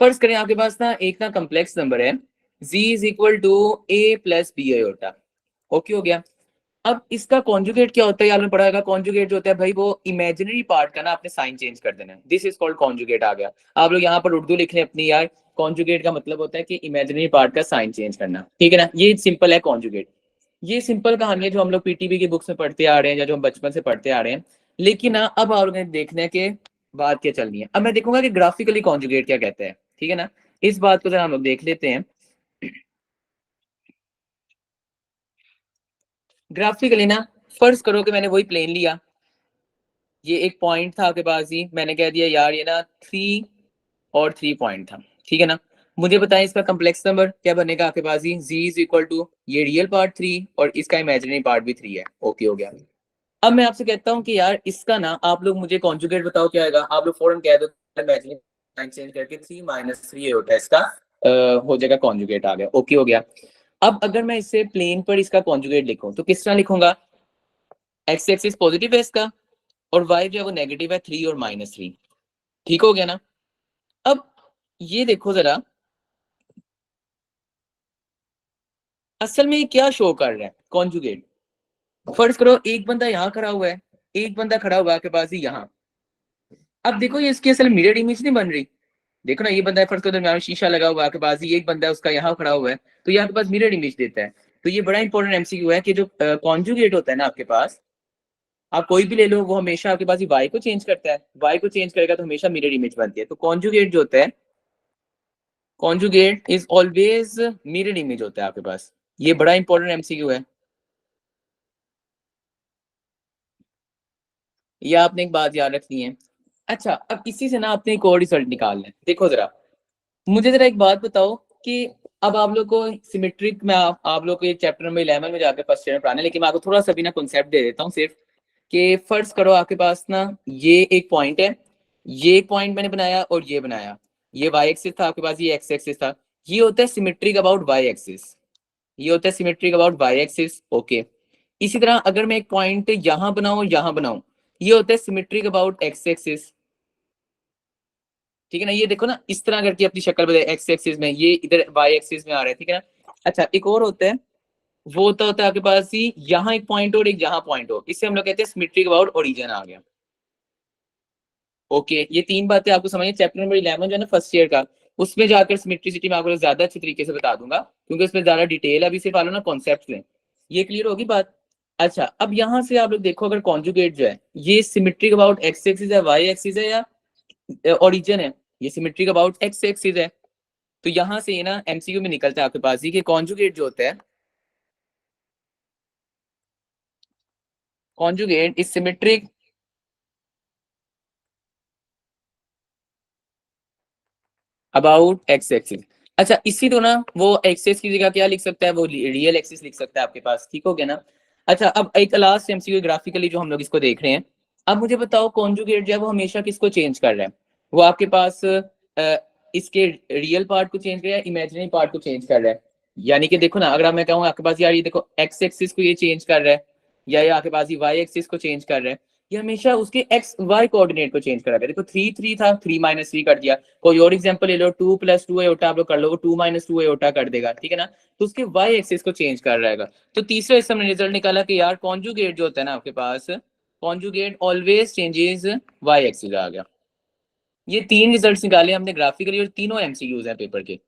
फर्ज करें आपके पास ना एक ना कम्प्लेक्स नंबर है z is equal to a plus b iota. Okay हो गया। अब इसका कॉन्जुगेट क्या होता है, आपने पढ़ा होगा कॉन्जुगेट जो होता है भाई वो इमेजिनरी पार्ट का ना आपने साइन चेंज कर देना है। दिस इज कॉल्ड कॉन्जुगेट आ गया। आप लोग यहाँ पर उर्दू लिख लें अपनी यार, कॉन्जुगेट का मतलब होता है कि इमेजिनरी पार्ट का साइन चेंज करना, ठीक है ना। ये सिंपल है कॉन्जुगेट। ये सिंपल कहानी है जो हम लोग पीटीबी की बुक्स में पढ़ते आ रहे हैं या जो हम बचपन से पढ़ते आ रहे हैं। लेकिन ना अब आप लोगों ने देखने के बात क्या चलनी है, अब मैं देखूंगा कि ग्राफिकली कॉन्जुगेट क्या कहते हैं, ठीक है ना। इस बात को जरा हम लोग देख लेते हैं। ग्राफिकली ना फर्ज करो कि मैंने वही प्लेन लिया, ये एक पॉइंट था आपके पास ही, मैंने कह दिया यार ये ना 3 और 3 पॉइंट था, ठीक है ना। मुझे बताएं इसका कम्प्लेक्स नंबर क्या बनेगा आपके पास ही, z इज इक्वल टू ये रियल पार्ट 3 और इसका इमेजिनरी पार्ट भी 3 है। ओके हो गया। अब मैं आपसे कहता हूँ कि यार इसका ना आप लोग मुझे कॉन्जुगेट बताओ क्या आएगा। आप लोग फौरन कह दो इमेजिनरी साइन चेंज करके 3 माइनस 3 होता है इसका हो जाएगा कॉन्जुगेट आ गया। ओके हो गया। अब अगर मैं इसे प्लेन पर इसका कॉन्जुगेट लिखूं तो किस तरह लिखूंगा, एक्स एक्सिस पॉजिटिव है इसका और y जो है वो नेगेटिव है 3 और -3, ठीक हो गया ना। अब ये देखो जरा असल में ये क्या शो कर रहा है कॉन्जुगेट। फर्ज करो एक बंदा यहाँ खड़ा हुआ है, एक बंदा खड़ा हुआ है आपके पास ही यहाँ। अब देखो ये इसकी असल मिरर इमेज नहीं बन रही। देखो ना ये बंदा है, फर्ज करो दरम्यान में शीशा लगा हुआ है आपके पास ही, एक बंदा है उसका यहाँ खड़ा हुआ है, तो ये आपके पास मिरर इमेज देता है। तो ये बड़ा इंपॉर्टेंट एमसीक्यू है कि जो कॉन्जुगेट होता है ना आपके पास, आप कोई भी ले लो वो हमेशा आपके पास ही y को चेंज करता है, y को चेंज करेगा तो हमेशा मिरर इमेज बनती है। तो कॉन्जुगेट जो होता है, conjugate is always mirror image होता है आपके पास। ये बड़ा इंपॉर्टेंट एमसीक्यू है। ये आपने एक बात याद रखनी है। अच्छा अब इसी से ना आपने एक और रिजल्ट निकालना है। देखो जरा मुझे जरा एक बात बताओ कि अब आप लोग को सिमेट्रिक में आप लोग को एक चैप्टर नंबर 11 में जाकर फर्स्ट ईयर में पढ़ाना है, लेकिन मैं आपको थोड़ा सा भी ना कॉन्सेप्ट दे देता हूँ सिर्फ कि फर्ज करो आपके पास ना ये एक पॉइंट है, ये पॉइंट मैंने बनाया और ये बनाया, ये y एक्सिस था आपके पास, ये x एक्सिस था। ये होता है सिमेट्रिक अबाउट y एक्सिस, ये होता है symmetric about y axis. Okay. इसी तरह अगर मैं एक पॉइंट यहां बनाऊं यहां बनाऊं, ये होता है सिमेट्रिक अबाउट x एक्सिस, ठीक है ना। ये देखो ना इस तरह करके अपनी शक्ल बदले, x एक्सिस में ये इधर y एक्सिस में आ रहा है, ठीक है ना। अच्छा एक और होता है, वो होता है आपके पास ही यहाँ एक पॉइंट और एक यहाँ पॉइंट हो, इससे हम लोग कहते हैं सिमेट्रिक अबाउट ओरिजिन आ गया। ओके ये तीन बातें आपको समझिए। चैप्टर नंबर 11 जो है ना फर्स्ट ईयर का, उसमें जाकर सिमेट्रिसिटी में आपको ज्यादा अच्छे तरीके से बता दूंगा क्योंकि उसमें ज्यादा डिटेल, अभी सिर्फ ना कॉन्सेप्ट लें। ये क्लियर होगी बात। अच्छा अब यहाँ से आप लोग देखो अगर कॉन्जुगेट जो है ये सिमेट्रिक अबाउट एक्स एक्सिस है, वाई एक्सिस है या ओरिजिन है, ये सिमेट्रिक अबाउट एक्स एक्सिस है। तो यहाँ से ना एमसीक्यू में निकलता है आपके पास ही कि कॉन्जुगेट जो होता है, conjugate is symmetric about x axis. अच्छा इसी तो ना वो एक्सिस की जगह क्या लिख सकता है, वो रियल एक्सिस लिख सकता है आपके पास, ठीक हो गया ना। अच्छा अब एक लास्ट एमसीक्यू ग्राफिकली जो हम लोग इसको देख रहे हैं। अब मुझे बताओ कॉन्जुगेट जो है वो हमेशा किसको चेंज कर रहा है, वो आपके पास इसके रियल पार्ट को चेंज कर रहा है, इमेजिनरी पार्ट को चेंज कर रहा है। यानी कि देखो ना अगर मैं कहूँ आपके पास यार ये देखो एक्स एक्सिस को ये चेंज कर रहा है, या ये आपके पास ये वाई एक्सिस को चेंज कर रहा है, ये हमेशा उसके एक्स वाई कोऑर्डिनेट को चेंज करा। देखो 3 था, 3 - 3 कर दिया। कोई और एग्जांपल ले लो, 2 + 2 आयोटा आप लोग कर लो, वो 2 - 2 आयोटा कर देगा, ठीक है ना। तो उसके वाई एक्सिस को चेंज कर रहेगा। तो तीसरा इससे हमने रिजल्ट निकाला कि यार कॉन्जुगेट जो होता है ना आपके पास, conjugate always changes y axis आ गया। ये तीन रिजल्ट्स निकाले हमने ग्राफिकली और तीनों एमसीक्यूज हैं पेपर के।